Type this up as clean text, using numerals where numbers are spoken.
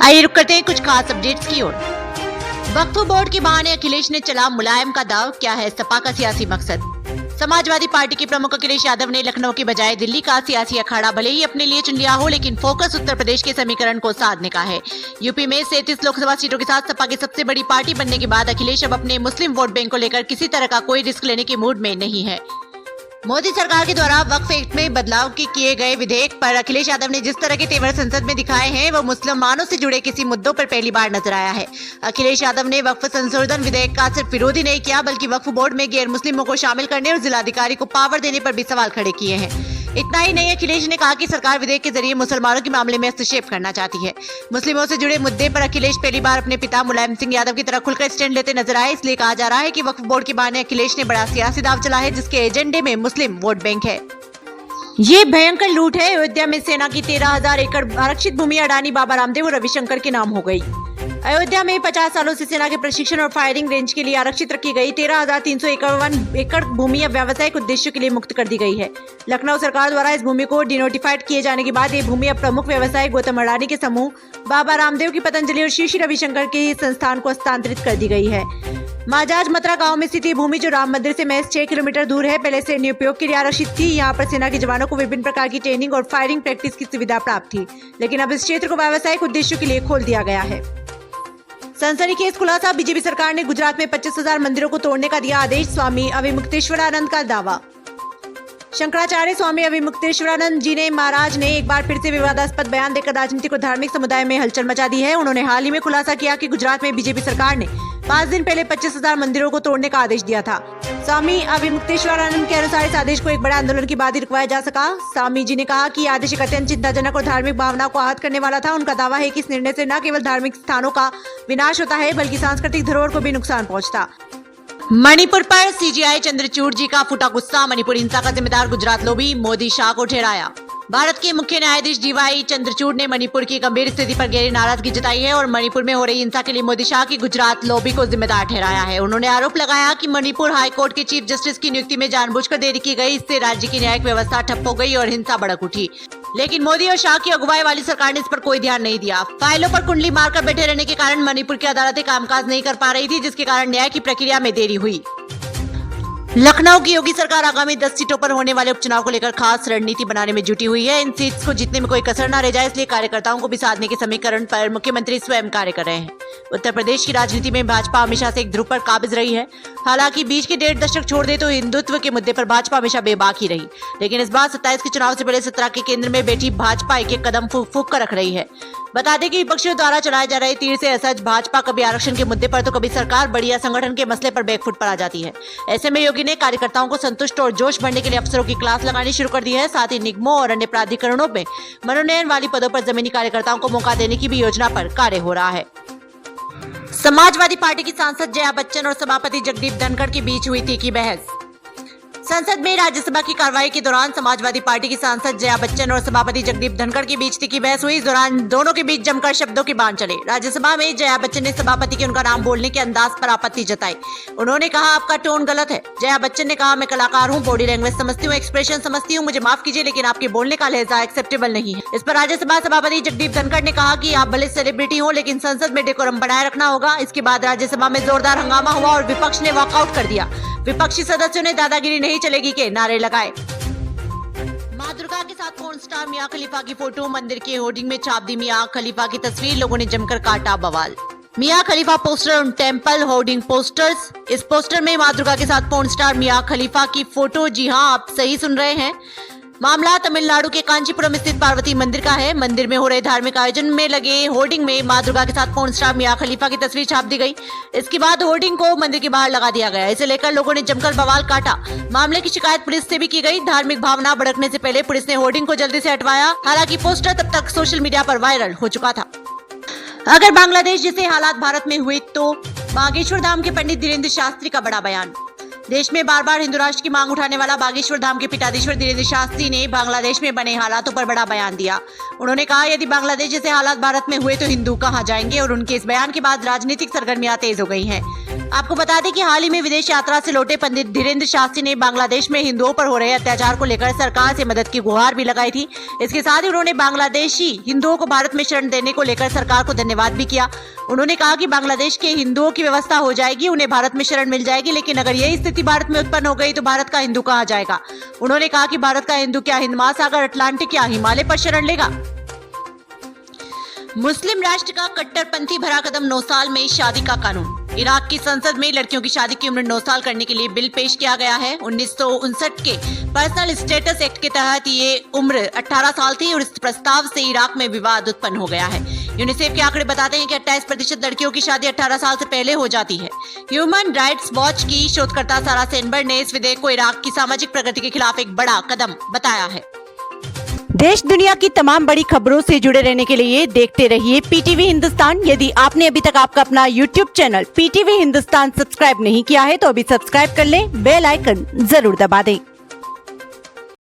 आइए रुक करते हैं कुछ खास अपडेट्स की ओर। वक्फ बोर्ड के बहाने अखिलेश ने चला मुलायम का दाव, क्या है सपा का सियासी मकसद। समाजवादी पार्टी के प्रमुख अखिलेश यादव ने लखनऊ की बजाय दिल्ली का सियासी अखाड़ा भले ही अपने लिए चुन लिया हो, लेकिन फोकस उत्तर प्रदेश के समीकरण को साधने का है। यूपी में 37 लोकसभा सीटों के साथ सपा की सबसे बड़ी पार्टी बनने के बाद अखिलेश अब अपने मुस्लिम वोट बैंक को लेकर किसी तरह का कोई रिस्क लेने के मूड में नहीं है। मोदी सरकार के द्वारा वक्फ एक्ट में बदलाव के किए गए विधेयक पर अखिलेश यादव ने जिस तरह के तेवर संसद में दिखाए हैं, वो मुसलमानों से जुड़े किसी मुद्दों पर पहली बार नजर आया है। अखिलेश यादव ने वक्फ संशोधन विधेयक का सिर्फ विरोध ही नहीं किया, बल्कि वक्फ बोर्ड में गैर मुस्लिमों को शामिल करने और जिलाधिकारी को पावर देने पर भी सवाल खड़े किए हैं। इतना ही नहीं, अखिलेश ने कहा कि सरकार विधेयक के जरिए मुसलमानों के मामले में हस्तक्षेप करना चाहती है। मुस्लिमों से जुड़े मुद्दे पर अखिलेश पहली बार अपने पिता मुलायम सिंह यादव की तरह खुलकर स्टैंड लेते नजर आए। इसलिए कहा जा रहा है कि वक्फ बोर्ड के बहाने अखिलेश ने बड़ा सियासी दाव चला है, जिसके एजेंडे में मुस्लिम वोट बैंक है। ये भयंकर लूट है। अयोध्या में सेना की 13,000 एकड़ आरक्षित भूमि अडानी, बाबा रामदेव और रविशंकर के नाम हो गई। अयोध्या में 50 सालों से सेना के प्रशिक्षण और फायरिंग रेंज के लिए आरक्षित रखी गई 13,351 एकड़ भूमि अब व्यावसायिक उद्देश्यों के लिए मुक्त कर दी गई है। लखनऊ सरकार द्वारा इस भूमि को डिनोटिफाइड किए जाने के बाद ये भूमि अब प्रमुख व्यवसायी गौतम अडानी के समूह बाबा रामदेव की पतंजलि और श्री श्री रविशंकर के संस्थान को हस्तांतरित कर दी गई है। माजाज मतरा गांव में स्थित भूमि, जो राम मंदिर से महज 6 किलोमीटर दूर है, पहले से उपयोग के लिए आरक्षित थी। यहाँ पर सेना के जवानों को विभिन्न प्रकार की ट्रेनिंग और फायरिंग प्रैक्टिस की सुविधा प्राप्त थी, लेकिन अब इस क्षेत्र को व्यावसायिक उद्देश्यों के लिए खोल दिया गया है। सनसनीखेज खुलासा, बीजेपी सरकार ने गुजरात में 25,000 मंदिरों को तोड़ने का दिया आदेश, स्वामी अविमुक्तेश्वरानंद का दावा। शंकराचार्य स्वामी अविमुक्तेश्वरानंद जी ने महाराज ने एक बार फिर से विवादास्पद बयान देकर राजनीतिक और धार्मिक समुदाय में हलचल मचा दी है। उन्होंने हाल ही में खुलासा किया कि गुजरात में बीजेपी सरकार ने 5 दिन पहले 25,000 मंदिरों को तोड़ने का आदेश दिया था। स्वामी अविमुक्तेश्वरानंद के अनुसार इस आदेश को एक बड़े आंदोलन के बाद ही रुकवाया जा सका। स्वामी जी ने कहा कि आदेश एक अत्यंत चिंताजनक और धार्मिक भावना को आहत करने वाला था। उनका दावा है कि इस निर्णय से न केवल धार्मिक स्थानों का विनाश होता है, बल्कि सांस्कृतिक धरोहर को भी नुकसान पहुंचता। मणिपुर पर सीजीआई चंद्रचूड़ जी का फूटा गुस्सा, मणिपुर हिंसा का जिम्मेदार गुजरात लोबी, मोदी शाह को ठहराया। भारत के मुख्य न्यायाधीश डीवाई चंद्रचूड़ ने मणिपुर की गंभीर स्थिति पर गहरी नाराजगी जताई है और मणिपुर में हो रही हिंसा के लिए मोदी शाह की गुजरात लॉबी को जिम्मेदार ठहराया है। उन्होंने आरोप लगाया कि मणिपुर हाईकोर्ट के चीफ जस्टिस की नियुक्ति में जानबूझकर देरी की गई, इससे राज्य की न्यायिक व्यवस्था ठप हो गई और हिंसा भड़क उठी। लेकिन मोदी और शाह की अगुवाई वाली सरकार ने इस पर कोई ध्यान नहीं दिया। फाइलों पर कुंडली मारकर बैठे रहने के कारण मणिपुर की अदालतें कामकाज नहीं कर पा रही थी, जिसके कारण न्याय की प्रक्रिया में देरी हुई। लखनऊ की योगी सरकार आगामी 10 सीटों पर होने वाले उपचुनाव को लेकर खास रणनीति बनाने में जुटी हुई है। इन सीट्स को जीतने में कोई कसर न रह जाए, इसलिए कार्यकर्ताओं को भी साधने के समीकरण पर मुख्यमंत्री स्वयं कार्य कर रहे हैं। उत्तर प्रदेश की राजनीति में भाजपा हमेशा से एक ध्रुव पर काबिज रही है। हालांकि बीच के 1.5 दशक छोड़ दे तो हिंदुत्व के मुद्दे पर भाजपा हमेशा बेबाकी रही, लेकिन इस बार 27 के चुनाव से पहले 17 के केंद्र में बैठी भाजपा एक एक कदम फूंक कर रख रही है। बता दें कि विपक्षियों द्वारा चलाए जा रहे तीर से असज भाजपा कभी आरक्षण के मुद्दे पर तो कभी सरकार बढ़िया संगठन के मसले पर बैकफुट पर आ जाती है। ऐसे में योगी ने कार्यकर्ताओं को संतुष्ट और जोश भरने के लिए अफसरों की क्लास लगानी शुरू कर दी है। साथ ही निगमों और अन्य प्राधिकरणों में मनोनयन वाली पदों पर जमीनी कार्यकर्ताओं को मौका देने की भी योजना पर कार्य हो रहा है। समाजवादी पार्टी की सांसद जया बच्चन और सभापति जगदीप धनखड़ के बीच हुई तीखी बहस। संसद में राज्यसभा की कार्रवाई के दौरान समाजवादी पार्टी की सांसद जया बच्चन और सभापति जगदीप धनखड़ के बीच तीखी बहस हुई। इस दौरान दोनों के बीच जमकर शब्दों के बाण चले। राज्यसभा में जया बच्चन ने सभापति के उनका नाम बोलने के अंदाज पर आपत्ति जताई। उन्होंने कहा, आपका टोन गलत है। जया बच्चन ने कहा, मैं कलाकार हूँ, बॉडी लैंग्वेज समझती हूँ, एक्सप्रेशन समझती हूँ, मुझे माफ कीजिए, लेकिन आपके बोलने का लहजा एक्सेप्टेबल नहीं है। इस पर राज्यसभा सभापति जगदीप धनखड़ ने कहा कि आप भले सेलिब्रिटी हो, लेकिन संसद में डेकोरम बनाए रखना होगा। इसके बाद राज्यसभा में जोरदार हंगामा हुआ और विपक्ष ने वॉकआउट कर दिया। विपक्षी सदस्यों ने दादागिरी नहीं चलेगी के नारे लगाए। मां दुर्गा के साथ पोर्न स्टार मियां खलीफा की फोटो, मंदिर के होर्डिंग में छाप दी मियां खलीफा की तस्वीर, लोगों ने जमकर काटा बवाल। मियां खलीफा पोस्टर और टेम्पल होर्डिंग पोस्टर्स। इस पोस्टर में मां दुर्गा के साथ पोर्न स्टार मियां खलीफा की फोटो। जी हां, आप सही सुन रहे हैं। मामला तमिलनाडु के कांचीपुरम स्थित पार्वती मंदिर का है। मंदिर में हो रहे धार्मिक आयोजन में लगे होर्डिंग में मां दुर्गा के साथ पोर्न स्टार मियां खलीफा की तस्वीर छाप दी गई। इसके बाद होर्डिंग को मंदिर के बाहर लगा दिया गया। इसे लेकर लोगों ने जमकर बवाल काटा। मामले की शिकायत पुलिस से भी की गई। धार्मिक भावना भड़कने से पहले पुलिस ने होर्डिंग को जल्दी से हटवाया। हालांकि पोस्टर तब तक सोशल मीडिया पर वायरल हो चुका था। अगर बांग्लादेश जैसे हालात भारत में हुए तो बागेश्वर धाम के पंडित धीरेन्द्र शास्त्री का बड़ा बयान। देश में बार बार हिंदू राष्ट्र की मांग उठाने वाला बागेश्वर धाम के पीठाधीश्वर धीरेन्द्र शास्त्री ने बांग्लादेश में बने हालातों पर बड़ा बयान दिया। उन्होंने कहा, यदि बांग्लादेश जैसे हालात भारत में हुए तो हिंदू कहां जाएंगे, और उनके इस बयान के बाद राजनीतिक सरगर्मियां तेज हो गई हैं। आपको बता दें कि हाल ही में विदेश यात्रा से लौटे पंडित धीरेन्द्र शास्त्री ने बांग्लादेश में हिंदुओं पर हो रहे अत्याचार को लेकर सरकार से मदद की गुहार भी लगाई थी। इसके साथ ही उन्होंने बांग्लादेशी हिंदुओं को भारत में शरण देने को लेकर सरकार को धन्यवाद भी किया। उन्होंने कहा कि बांग्लादेश के हिंदुओं की व्यवस्था हो जाएगी, उन्हें भारत में शरण मिल जाएगी, लेकिन अगर यही स्थिति भारत में उत्पन्न हो गई तो भारत का हिंदू कहाँ जाएगा। उन्होंने कहा कि भारत का हिंदू क्या हिंद महासागर, अटलांटिक या हिमालय पर शरण लेगा। मुस्लिम राष्ट्र का कट्टरपंथी भरा कदम 9 साल में शादी का कानून। इराक की संसद में लड़कियों की शादी की उम्र 9 साल करने के लिए बिल पेश किया गया है। 1959 के पर्सनल स्टेटस एक्ट के तहत ये उम्र 18 साल थी और इस प्रस्ताव से इराक में विवाद उत्पन्न हो गया है। यूनिसेफ के आंकड़े बताते हैं कि 28% लड़कियों की शादी 18 साल से पहले हो जाती है। ह्यूमन राइट्स वॉच की शोधकर्ता सारा सेनबर्ग ने इस विधेयक को इराक की सामाजिक प्रगति के खिलाफ एक बड़ा कदम बताया है। देश दुनिया की तमाम बड़ी खबरों से जुड़े रहने के लिए देखते रहिए पीटीवी हिंदुस्तान। यदि आपने अभी तक आपका अपना YouTube channel PTV Hindustan subscribe नहीं किया है तो अभी सब्सक्राइब कर लें, बेल आइकन जरूर दबा दें।